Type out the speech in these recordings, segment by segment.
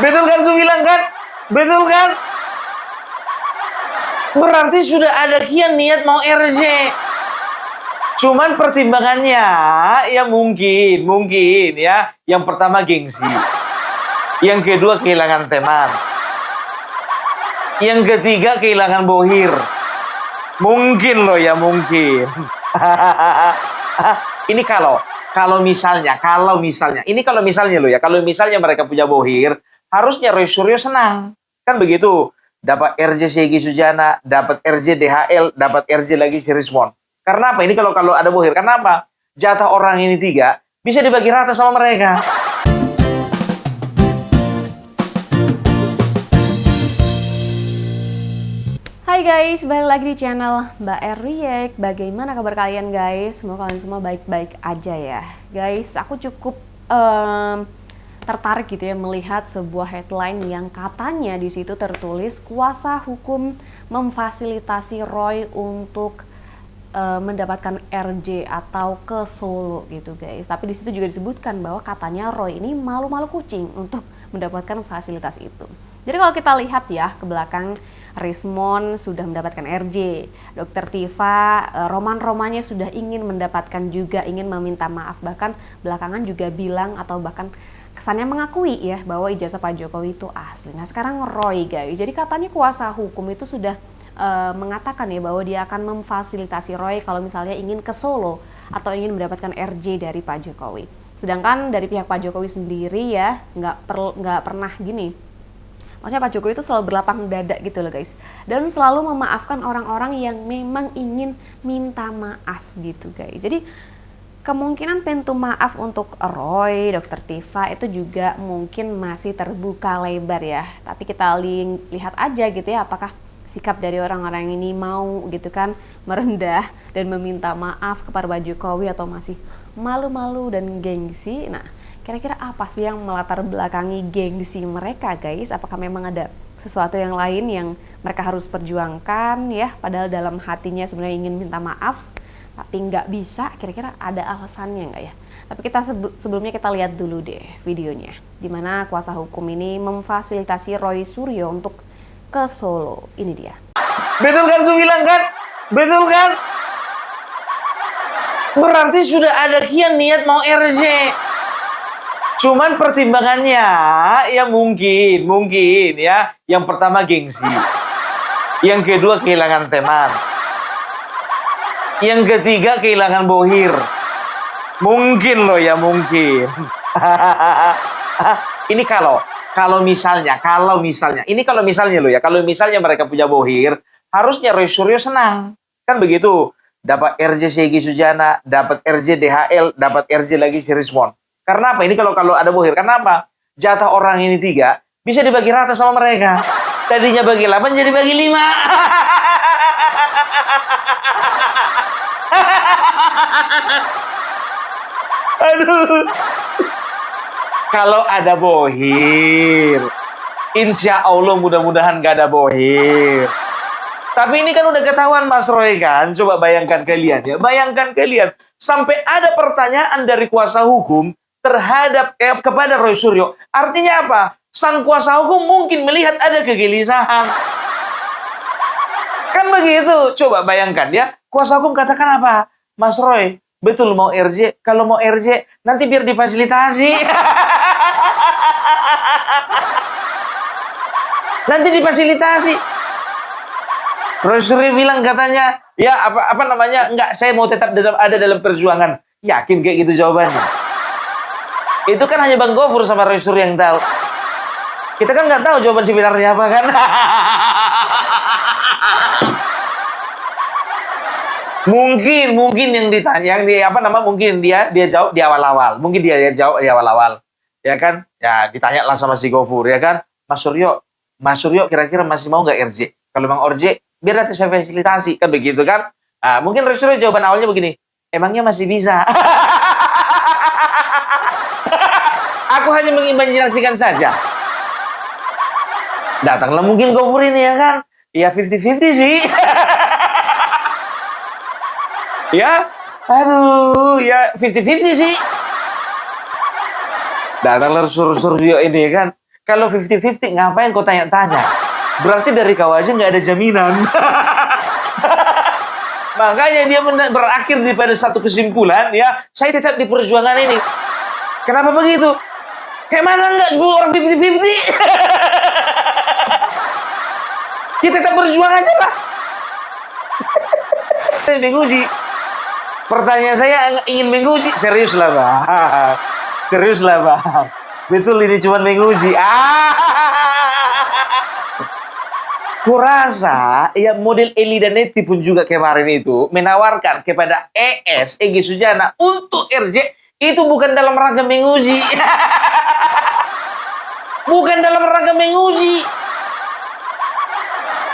Betul kan gue bilang kan? Betul kan? Berarti sudah ada kian niat mau RJ. Cuman pertimbangannya ya mungkin ya. Yang pertama gengsi. Yang kedua kehilangan teman. Yang ketiga kehilangan bohir. Mungkin loh ya mungkin. Ini kalau misalnya loh ya, kalau misalnya mereka punya bohir, harusnya Roy Suryo senang. Kan begitu. Dapat RJ Segi Sujana, dapat RJ DHL, dapat RJ lagi si Rismon. Karena apa? Ini kalau ada bohir. Karena apa? Jatah orang ini 3 bisa dibagi rata sama mereka. Hai guys, balik lagi di channel Mbak R React. Bagaimana kabar kalian guys? Semoga kalian semua baik-baik aja ya. Guys, aku cukup tertarik gitu ya melihat sebuah headline yang katanya di situ tertulis kuasa hukum memfasilitasi Roy untuk mendapatkan RJ atau ke Solo gitu guys. Tapi di situ juga disebutkan bahwa katanya Roy ini malu-malu kucing untuk mendapatkan fasilitas itu. Jadi kalau kita lihat ya ke belakang, Rismon sudah mendapatkan RJ, Dr. Tifa, roman-romannya sudah ingin mendapatkan juga, ingin meminta maaf, bahkan belakangan juga bilang atau bahkan kesannya mengakui ya bahwa ijazah Pak Jokowi itu asli. Nah sekarang Roy guys, jadi katanya kuasa hukum itu sudah mengatakan ya bahwa dia akan memfasilitasi Roy kalau misalnya ingin ke Solo atau ingin mendapatkan RJ dari Pak Jokowi. Sedangkan dari pihak Pak Jokowi sendiri ya nggak pernah gini. Maksudnya Pak Jokowi itu selalu berlapang dada gitu loh guys. Dan selalu memaafkan orang-orang yang memang ingin minta maaf gitu guys. Jadi kemungkinan pintu maaf untuk Roy, Dr. Tifa itu juga mungkin masih terbuka lebar ya. Tapi kita lihat aja gitu ya apakah sikap dari orang-orang ini mau gitu kan merendah dan meminta maaf kepada Pak Jokowi atau masih malu-malu dan gengsi. Nah, kira-kira apa sih yang melatar belakangi gengsi mereka guys? Apakah memang ada sesuatu yang lain yang mereka harus perjuangkan ya? Padahal dalam hatinya sebenarnya ingin minta maaf, tapi nggak bisa. Kira-kira ada alasannya nggak ya? Tapi kita sebelumnya kita lihat dulu deh videonya. Dimana kuasa hukum ini memfasilitasi Roy Suryo untuk ke Solo. Ini dia. Betul kan gue bilang kan? Betul kan? Berarti sudah ada kian niat mau RJ. Cuman pertimbangannya ya mungkin ya. Yang pertama gengsi. Yang kedua kehilangan teman. Yang ketiga kehilangan bohir. Mungkin loh ya mungkin. Ini kalau misalnya loh ya, kalau misalnya mereka punya bohir, harusnya Roy Suryo senang. Kan begitu. Dapat RJ Segi Sujana, dapat RJ DHL, dapat RJ lagi si Rismon. Karena apa? Ini kalau ada bohir. Karena apa? Jatah orang ini 3 bisa dibagi rata sama mereka. Tadinya bagi 8 jadi bagi 5. Aduh. Kalau ada bohir, insya Allah mudah-mudahan gak ada bohir. Tapi ini kan udah ketahuan Mas Roy kan. Coba bayangkan kalian ya. Bayangkan kalian. Sampai ada pertanyaan dari kuasa hukum terhadap kepada Roy Suryo. Artinya apa? Sang kuasa hukum mungkin melihat ada kegelisahan. Kan begitu. Coba bayangkan ya. Kuasa hukum katakan apa? Mas Roy, betul mau RJ? Kalau mau RJ, nanti biar difasilitasi. Nanti difasilitasi. Roy Suryo bilang katanya, ya apa namanya? Enggak, saya mau tetap ada dalam perjuangan. Yakin kayak gitu jawabannya? Itu kan hanya Bang Gofur sama Roy Suryo yang tahu. Kita kan nggak tahu jawaban sebenarnya apa kan? Mungkin yang ditanya, mungkin dia jawab di awal-awal. Mungkin dia jawab di awal-awal. Ya kan? Ya ditanya lah sama si Gofur, ya kan? Mas Suryo kira-kira masih mau nggak RJ? Kalau Bang RJ, biar nanti saya fasilitasi. Kan begitu kan? Nah, mungkin Roy Suryo jawaban awalnya begini. Emangnya masih bisa? Aku hanya mengimajinasikan saja. Datanglah mungkin Gofur ini ya kan? Ya 50-50 sih. Ya, aduh, ya 50-50 sih. Datanglah Suryo ini kan. Kalau 50-50 ngapain kau tanya-tanya? Berarti dari kau aja nggak ada jaminan. Makanya dia berakhir pada satu kesimpulan, ya, saya tetap di perjuangan ini. Kenapa begitu? Kayak mana nggak 10 orang 50-50? Ya tetap berjuang aja lah. Saya menguji. Pertanyaan saya ingin menguji. Serius lah, Bang. Serius lah, Bang. Betul ini cuma menguji. Kurasa ya model Eli dan Neti pun juga kemarin itu menawarkan kepada Egy Sujana untuk RJ itu bukan dalam rangka menguji. Bukan dalam rangka menguji.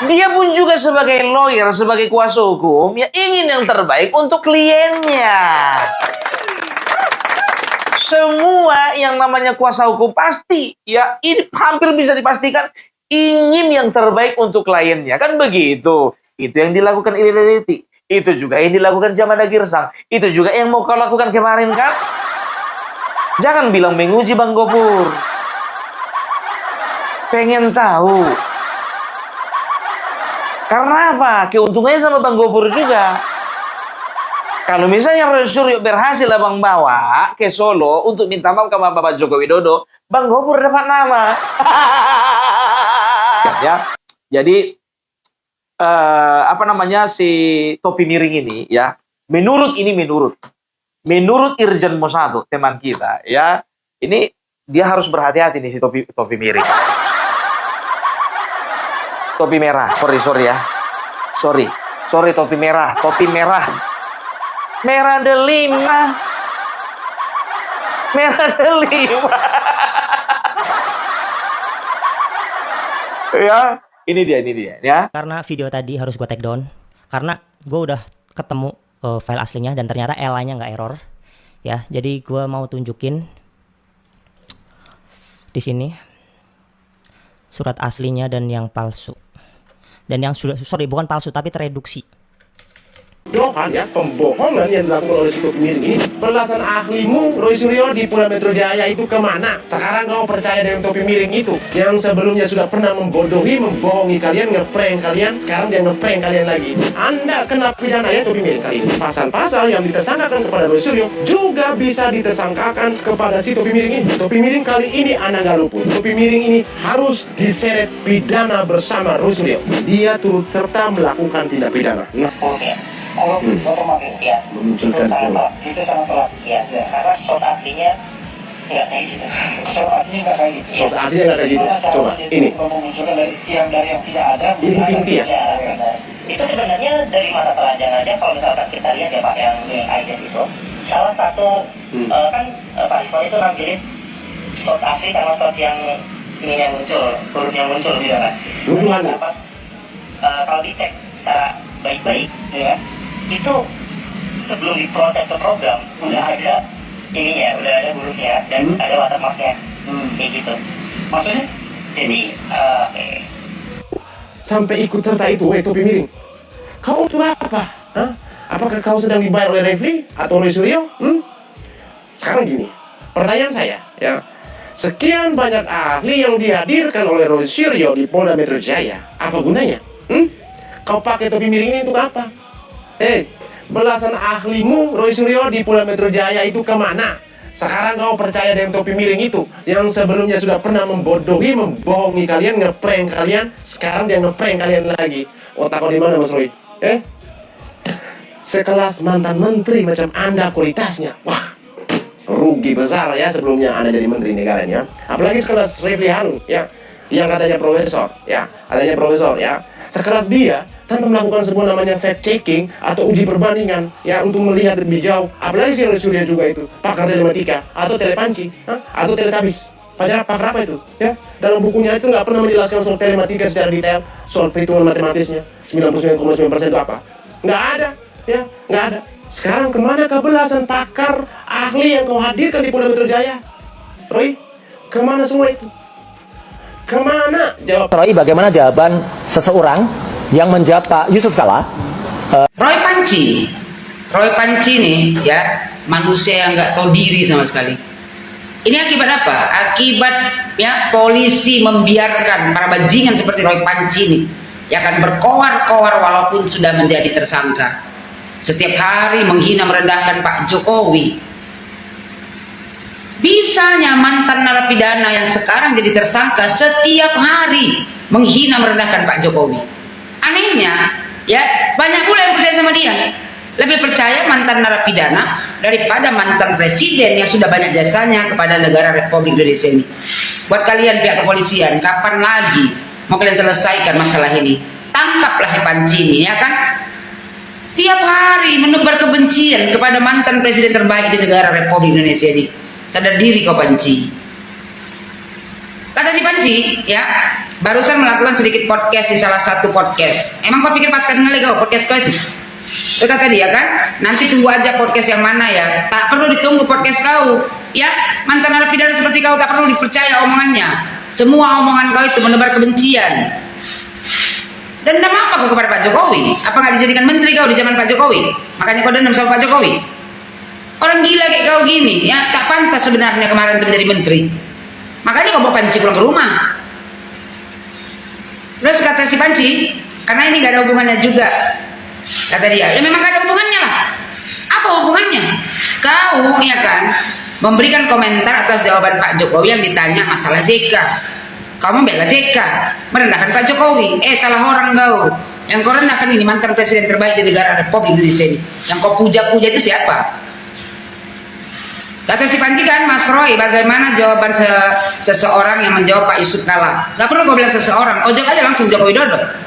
Dia pun juga sebagai lawyer, sebagai kuasa hukum, ya ingin yang terbaik untuk kliennya. Semua yang namanya kuasa hukum pasti, ya ini hampir bisa dipastikan ingin yang terbaik untuk kliennya, kan begitu. Itu yang dilakukan Ili dan Neti. Itu juga yang dilakukan Jamada Girsang. Itu juga yang mau kau lakukan kemarin, kan? Jangan bilang menguji, Bang Gopur. Pengen tahu. Karena apa? Keuntungannya sama Bang Gopur juga. Kalau misalnya Roy Suryo berhasil Abang bawa ke Solo untuk minta maaf sama Bapak Joko Widodo, Bang Gopur dapat nama. Ya, jadi apa namanya si topi miring ini, ya, menurut Irjen Mosado teman kita, ya, ini dia harus berhati-hati nih si topi miring. Topi merah, sorry ya. Sorry topi merah. Merah delima. Ya, ini dia ya. Karena video tadi harus gue take down karena gue udah ketemu file aslinya dan ternyata LA-nya nggak error. Ya, jadi gue mau tunjukin di sini surat aslinya dan yang palsu. Dan yang sudah, bukan palsu tapi tereduksi. Dohan ya, pembohongan yang dilakukan oleh si topi miring ini. Belasan ahlimu Roy Suryo di Polda Metro Jaya itu kemana? Sekarang kau percaya dengan topi miring itu yang sebelumnya sudah pernah membodohi, membohongi kalian, ngeprank kalian. Sekarang dia ngeprank kalian lagi. Anda kena pidana ya topi miring kali ini. Pasal-pasal yang ditersangkakan kepada Roy Suryo juga bisa ditersangkakan kepada si topi miring ini. Topi miring kali ini Anda nggak luput. Topi miring ini harus diseret pidana bersama Roy Suryo. Dia turut serta melakukan tindak pidana. Nah, otomatis ya itu sangat telat ya karena sos aslinya nggak kayak gitu. Sos aslinya nggak kayak gitu. Coba ini memunculkan dari yang tidak ada ini inti ya. Itu sebenarnya dari mata telanjang aja. Kalau misalkan kita lihat ya Pak yang IDES itu salah satu kan Pak Risma itu nampilin sos asli sama sos yang ini yang muncul, huruf yang muncul gitu kan. Pas kalau dicek secara baik-baik ya itu sebelum diproses ke program udah ada ininya, udah ada hurufnya dan ada watermarknya kayak gitu. Maksudnya? Jadi sampai ikut serta itu, topi miring. Kau tuh apa? Hah? Apakah kau sedang dibayar oleh Refli atau Roy Suryo? Sekarang gini, pertanyaan saya, ya. Sekian banyak ahli yang dihadirkan oleh Roy Suryo di Polda Metro Jaya, apa gunanya? Kau pakai topi miring ini untuk apa? Belasan ahlimu Roy Suryo di Polda Metro Jaya itu kemana? Sekarang kau percaya dengan topi miring itu yang sebelumnya sudah pernah membodohi, membohongi kalian, ngeprank kalian. Sekarang dia ngeprank kalian lagi. Otak kau di mana, Mas Roy? Sekelas mantan menteri macam Anda kualitasnya, wah, rugi besar ya sebelumnya Anda jadi menteri negaranya. Apalagi sekelas Refli Harun, ya, yang katanya profesor, ya, sekelas dia tanpa melakukan sebuah namanya fact checking atau uji perbandingan ya untuk melihat lebih jauh. Apalagi si Roy Suryo juga itu pakar telematika atau telepanci atau teletabis. Pakar apa itu? Ya, dalam bukunya itu nggak pernah menjelaskan soal telematika secara detail, soal perhitungan matematisnya 99,9% itu apa? Nggak ada, ya, nggak ada. Sekarang kemana belasan pakar ahli yang kau hadirkan di Polda Metro Jaya? Roy, kemana semua itu? Kemana? Jawab. Roy, bagaimana jawaban seseorang yang menjawab Pak Yusuf Kala? Roy Panci nih ya, manusia yang nggak tahu diri sama sekali. Ini akibat apa? Akibat ya polisi membiarkan para bajingan seperti Roy Panci ini yang akan berkoar-koar walaupun sudah menjadi tersangka. Setiap hari menghina merendahkan Pak Jokowi. Bisanya mantan narapidana yang sekarang jadi tersangka setiap hari menghina merendahkan Pak Jokowi. Anehnya, ya banyak pula yang percaya sama dia. Lebih percaya mantan narapidana daripada mantan presiden yang sudah banyak jasanya kepada negara Republik Indonesia ini. Buat kalian pihak kepolisian, kapan lagi mau kalian selesaikan masalah ini? Tangkaplah si Panci ini, ya kan? Tiap hari menebar kebencian kepada mantan presiden terbaik di negara Republik Indonesia ini. Sadar diri kau Panci. Kata si Panci, ya, barusan melakukan sedikit podcast di salah satu podcast. Emang kau pikir patkan ngelih kau podcast kau itu? Itu kata dia kan, nanti tunggu aja podcast yang mana ya. Tak perlu ditunggu podcast kau, ya. Mantan narapidana seperti kau tak perlu dipercaya omongannya. Semua omongan kau itu menebar kebencian. Dendam apa kau kepada Pak Jokowi? Apa nggak dijadikan menteri kau di zaman Pak Jokowi? Makanya kau dendam sama Pak Jokowi. Orang gila kayak kau gini, ya tak pantas sebenarnya kemarin itu menjadi menteri. Makanya kau bawa Panci pulang ke rumah. Terus kata si Panci, karena ini nggak ada hubungannya juga. Kata dia, ya memang gak ada hubungannya lah. Apa hubungannya? Kau, ya kan, memberikan komentar atas jawaban Pak Jokowi yang ditanya masalah JK. Kamu bela JK, merendahkan Pak Jokowi. Salah orang kau. Yang kau rendahkan ini mantan presiden terbaik di negara Republik Indonesia ini. Yang kau puja-puja itu siapa? Kata si Panci kan, Mas Roy, bagaimana jawaban seseorang yang menjawab Pak Yusuf Kala? Gak perlu kau bilang seseorang, kau jawab aja langsung Joko Widodo.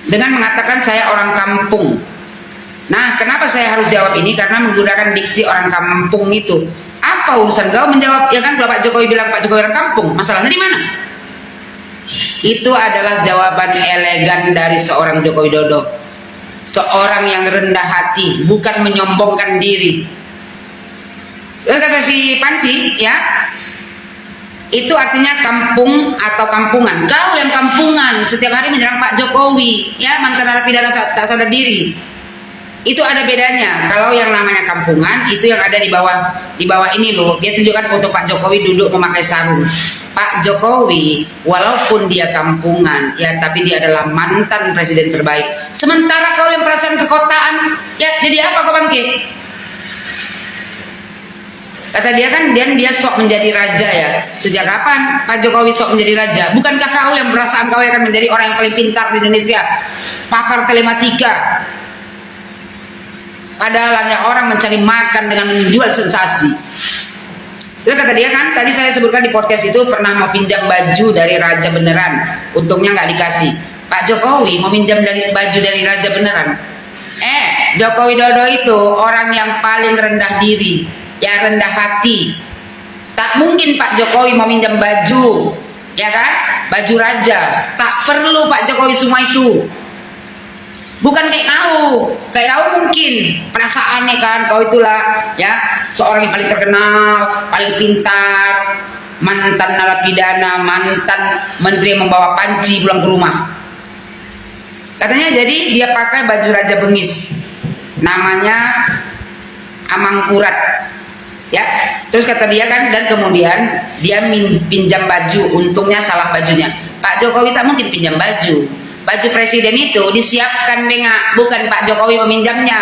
Dengan mengatakan saya orang kampung. Nah, kenapa saya harus jawab ini? Karena menggunakan diksi orang kampung itu. Apa urusan kau menjawab? Ya kan kalau Pak Jokowi bilang Pak Jokowi orang kampung, masalahnya di mana? Itu adalah jawaban elegan dari seorang Joko Widodo. Seorang yang rendah hati, bukan menyombongkan diri. Lalu kata si Panci, ya, itu artinya kampung atau kampungan. Kau yang kampungan setiap hari menyerang Pak Jokowi, ya, mantan narapidana tak sadar diri. Itu ada bedanya. Kalau yang namanya kampungan itu yang ada di bawah ini loh. Dia tunjukkan foto Pak Jokowi duduk memakai sarung. Pak Jokowi walaupun dia kampungan, ya, tapi dia adalah mantan presiden terbaik. Sementara kau yang perasaan kekotaan, ya, jadi apa kau bangkit? Kata dia kan, dia sok menjadi raja ya. Sejak kapan Pak Jokowi sok menjadi raja? Bukankah kau yang perasaan kau akan menjadi orang yang paling pintar di Indonesia? Pakar telematika. Padahal hanya orang mencari makan dengan menjual sensasi. Itu kata dia kan, tadi saya sebutkan di podcast itu pernah mau pinjam baju dari raja beneran. Untungnya nggak dikasih. Pak Jokowi mau pinjam baju dari raja beneran. Joko Widodo itu orang yang paling rendah diri. Ya rendah hati. Tak mungkin Pak Jokowi mau minjam baju, ya kan? Baju raja. Tak perlu Pak Jokowi semua itu. Bukan kayak kau mungkin perasaannya kan kau itulah ya seorang yang paling terkenal, paling pintar, mantan narapidana, mantan menteri yang membawa panci pulang ke rumah. Katanya jadi dia pakai baju Raja Bengis, namanya Amangkurat. Ya, terus kata dia kan, dan kemudian dia pinjam baju, untungnya salah bajunya. Pak Jokowi tak mungkin pinjam baju. Baju presiden itu disiapkan bengak, bukan Pak Jokowi meminjamnya.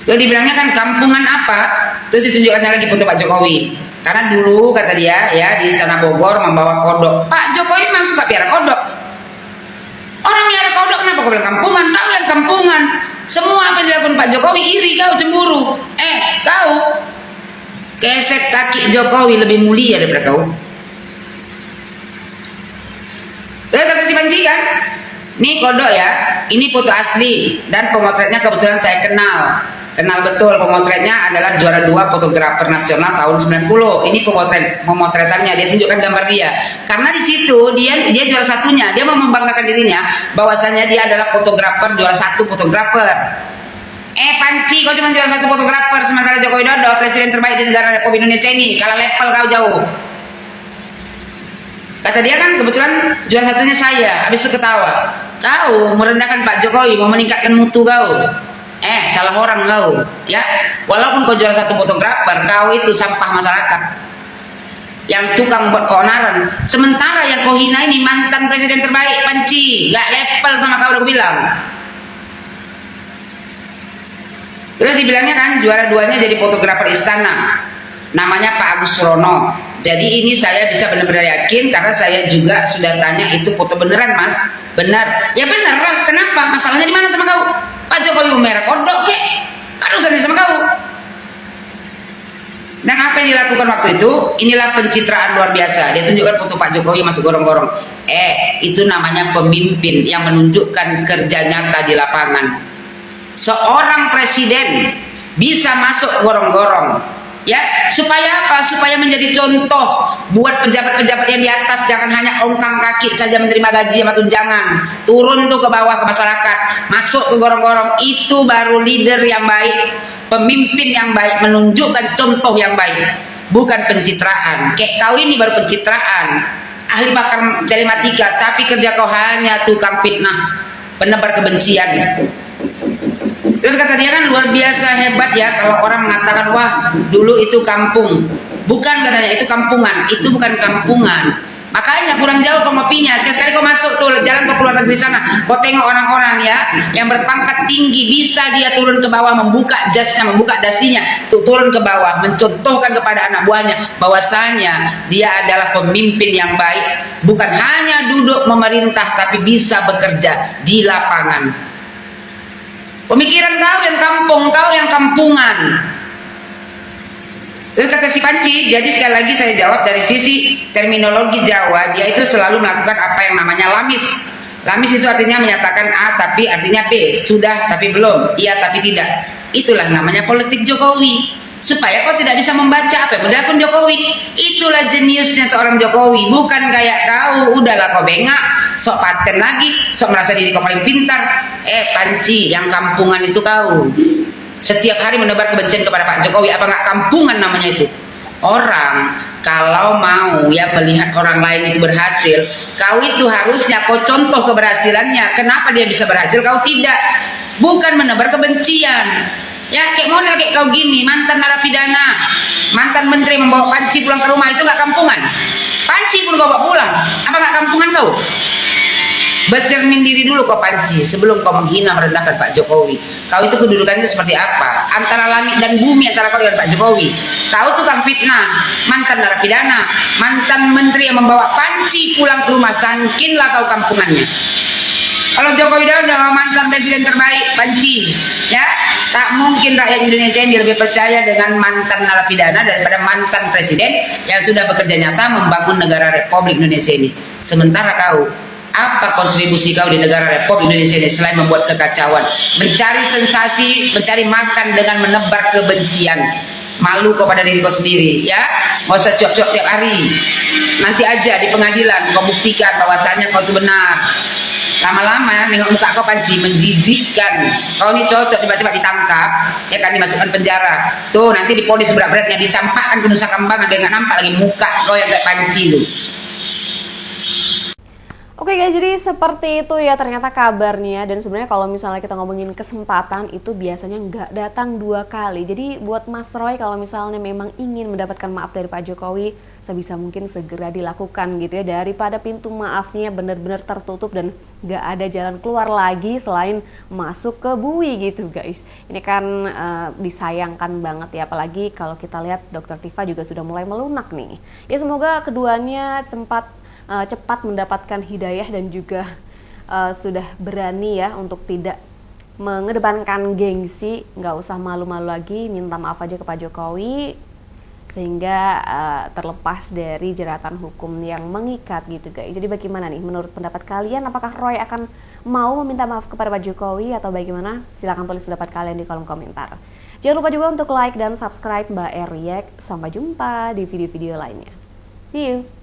Lalu dibilangnya kan kampungan apa? Terus ditunjukkannya lagi foto Pak Jokowi. Karena dulu kata dia ya di Istana Bogor membawa kodok. Pak Jokowi memang suka piara kodok. Orang piara kodok kenapa kau bilang kampungan? Tahu yang kampungan. Semua apa yang dilakukan Pak Jokowi iri, kau cemburu. Kau keset kaki Jokowi lebih mulia daripada kau. Terus kata si Panci kan, ini kodok ya, ini foto asli dan pemotretnya kebetulan saya kenal betul. Pemotretnya adalah juara 2 fotografer nasional tahun 90. Ini pemotretannya, dia tunjukkan gambar dia. Karena di situ dia juara satunya, dia mau membanggakan dirinya bahwasanya dia adalah fotografer juara 1 fotografer. Panci, kau cuma juara 1 fotografer sementara Joko Widodo presiden terbaik di negara Republik Indonesia ini. Kalah level kau jauh. Kata dia kan kebetulan juara satunya saya. Habis itu ketawa. Kau merendahkan Pak Jokowi, mau meningkatkan mutu kau. Salah orang kau, ya. Walaupun kau jual satu fotografer, kau itu sampah masyarakat. Yang tukang buat keonaran. Sementara yang kau hina ini mantan presiden terbaik, Panci, gak level sama kau, udah aku bilang. Terus dibilangnya kan juara 2-nya jadi fotografer istana, namanya Pak Agus Rono. Jadi ini saya bisa benar-benar yakin karena saya juga sudah tanya itu foto beneran mas, benar? Ya benar lah. Kenapa? Masalahnya di mana sama kau? Pak Jokowi merah kodok kek, kan urusannya sama kau. Dan apa yang dilakukan waktu itu? Inilah pencitraan luar biasa. Dia tunjukkan foto Pak Jokowi masuk gorong-gorong. Itu namanya pemimpin yang menunjukkan kerja nyata di lapangan. Seorang presiden bisa masuk gorong-gorong, ya, supaya apa? Supaya menjadi contoh buat pejabat-pejabat yang di atas. Jangan hanya ongkang kaki saja menerima gaji sama tunjangan, turun tuh ke bawah ke masyarakat, masuk ke gorong-gorong. Itu baru leader yang baik, pemimpin yang baik, menunjukkan contoh yang baik, bukan pencitraan. Kayak kau ini baru pencitraan, ahli bakar telematika, tapi kerja kau hanya tukang fitnah, penebar kebencian. Terus kata dia kan luar biasa hebat ya kalau orang mengatakan wah dulu itu kampung. Bukan katanya itu kampungan, itu bukan kampungan. Makanya kurang jauh pengopinya. Sekali-sekali kau masuk tuh jalan ke luar negeri sana, kau tengok orang-orang ya yang berpangkat tinggi bisa dia turun ke bawah, membuka jasnya, membuka dasinya, tuh turun ke bawah, mencontohkan kepada anak buahnya bahwasanya dia adalah pemimpin yang baik, bukan hanya duduk memerintah tapi bisa bekerja di lapangan. Pemikiran kau yang kampung, kau yang kampungan. Itu kata si Panci. Jadi sekali lagi saya jawab dari sisi terminologi Jawa, dia itu selalu melakukan apa yang namanya lamis. Lamis itu artinya menyatakan A tapi artinya B, sudah tapi belum, iya tapi tidak. Itulah namanya politik Jokowi. Supaya kau tidak bisa membaca apa yang udah pun Jokowi. Itulah jeniusnya seorang Jokowi. Bukan kayak kau, udahlah kau bengak, sok paten lagi, sok merasa diri kau paling pintar. Panci, yang kampungan itu kau. Setiap hari menebar kebencian kepada Pak Jokowi. Apa nggak kampungan namanya itu? Orang kalau mau ya melihat orang lain itu berhasil, kau itu harusnya kau contoh keberhasilannya. Kenapa dia bisa berhasil, kau tidak? Bukan menebar kebencian. Ya kayak model kayak kau gini, mantan narapidana, mantan menteri membawa Panci pulang ke rumah, itu nggak kampungan? Panci pun kau bawa pulang, apa nggak kampungan kau? Bercermin diri dulu kau Panci sebelum kau menghina merendahkan Pak Jokowi. Kau itu kedudukannya seperti apa? Antara langit dan bumi antara kau dengan Pak Jokowi. Kau tukang fitnah, mantan narapidana, mantan menteri yang membawa Panci pulang ke rumah, sangkinlah kau kampungannya. Kalau Jokowi Widodo mantan presiden terbaik Panci, ya tak mungkin rakyat Indonesia ini lebih percaya dengan mantan narapidana daripada mantan presiden yang sudah bekerja nyata membangun negara Republik Indonesia ini. Sementara kau, apa kontribusi kau di negara Republik Indonesia ini selain membuat kekacauan, mencari sensasi, mencari makan dengan menebar kebencian? Malu kau pada diri kau sendiri, ya. Nggak usah cuap-cuap tiap hari. Nanti aja di pengadilan kau buktikan bahwasannya kau itu benar. Lama-lama nengok muka kau Panci menjijikkan. Kau ini cocok tiba-tiba ditangkap, ya kan, dimasukkan penjara. Tuh nanti diponis berat-beratnya, dicampakkan ke Nusa Kambangan, dia nggak nampak lagi muka kau yang kayak Panci tuh. Oke guys, jadi seperti itu ya ternyata kabarnya. Dan sebenarnya kalau misalnya kita ngomongin kesempatan itu biasanya nggak datang 2 kali. Jadi buat Mas Roy kalau misalnya memang ingin mendapatkan maaf dari Pak Jokowi, sebisa mungkin segera dilakukan gitu ya, daripada pintu maafnya benar-benar tertutup dan nggak ada jalan keluar lagi selain masuk ke bui gitu guys. Ini kan disayangkan banget ya, apalagi kalau kita lihat Dr. Tifa juga sudah mulai melunak nih. Ya semoga keduanya cepat mendapatkan hidayah dan juga sudah berani ya untuk tidak mengedepankan gengsi, nggak usah malu-malu lagi, minta maaf aja ke Pak Jokowi sehingga terlepas dari jeratan hukum yang mengikat gitu guys. Jadi bagaimana nih menurut pendapat kalian, apakah Roy akan mau meminta maaf kepada Pak Jokowi atau bagaimana? Silahkan tulis pendapat kalian di kolom komentar. Jangan lupa juga untuk like dan subscribe Mbak React. Sampai jumpa di video-video lainnya. See you!